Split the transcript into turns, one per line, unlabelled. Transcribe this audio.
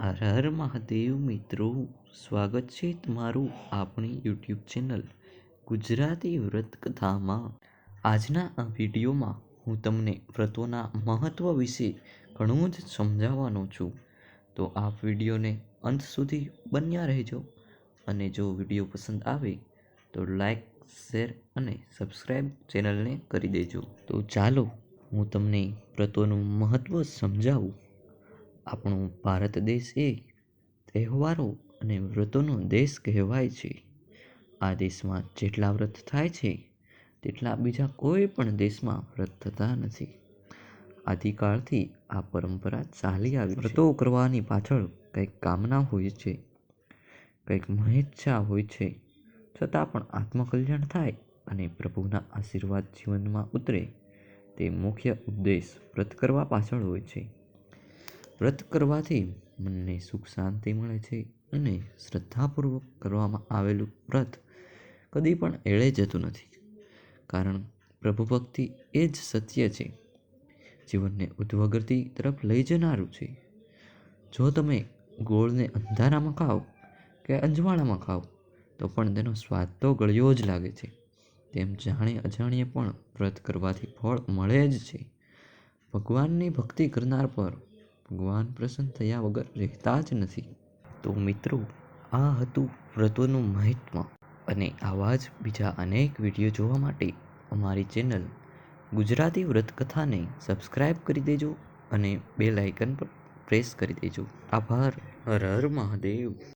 હર હર મહાદેવ મિત્રો, સ્વાગત છે તમારું આપણી યુટ્યુબ ચેનલ ગુજરાતી વ્રત કથામાં. આજના આ વિડીયોમાં હું તમને વ્રતોના મહત્ત્વ વિશે ઘણું જ સમજાવવાનો છું. તો આ વિડીયોને અંત સુધી બન્યા રહેજો અને જો વિડીયો પસંદ આવે તો લાઈક, શેર અને સબસ્ક્રાઈબ ચેનલને કરી દેજો. તો ચાલો હું તમને વ્રતોનું મહત્ત્વ સમજાવું. આપણો ભારત દેશ એ તહેવારો અને વ્રતોનો દેશ કહેવાય છે. આ દેશમાં જેટલા વ્રત થાય છે તેટલા બીજા કોઈ પણ દેશમાં વ્રત થતા નથી. આદિકાળથી આ પરંપરા ચાલી આવી. વ્રતો કરવાની પાછળ કંઈક કામના હોય છે, કંઈક મહેચ્છા હોય છે. છતાં પણ આત્મકલ્યાણ થાય અને પ્રભુના આશીર્વાદ જીવનમાં ઉતરે તે મુખ્ય ઉદ્દેશ વ્રત કરવા પાછળ હોય છે. વ્રત કરવાથી મનને સુખ શાંતિ મળે છે અને શ્રદ્ધાપૂર્વક કરવામાં આવેલું વ્રત કદી પણ એળે જતું નથી. કારણ પ્રભુ ભક્તિ એ જ સત્ય છે, જીવનને ઉદ્ધવગતિ તરફ લઈ જનારું છે. જો તમે ગોળને અંધારામાં ખાઓ કે અજવાળામાં ખાઓ તો પણ તેનો સ્વાદ તો ગળ્યો જ લાગે છે. તેમ જાણે અજાણ્યે પણ વ્રત કરવાથી ફળ મળે જ છે. ભગવાનની ભક્તિ કરનાર પર ભગવાન પ્રસન્ન થયા વગર રહેતા જ નથી. તો મિત્રો, આ હતું વ્રતોનું મહાત્મ્ય અને આવા જ બીજા અનેક વિડીયો જોવા માટે અમારી ચેનલ ગુજરાતી વ્રત કથાને સબસ્ક્રાઈબ કરી દેજો અને બેલ આઇકન પર પ્રેસ કરી દેજો. આભાર. હર હર મહાદેવ.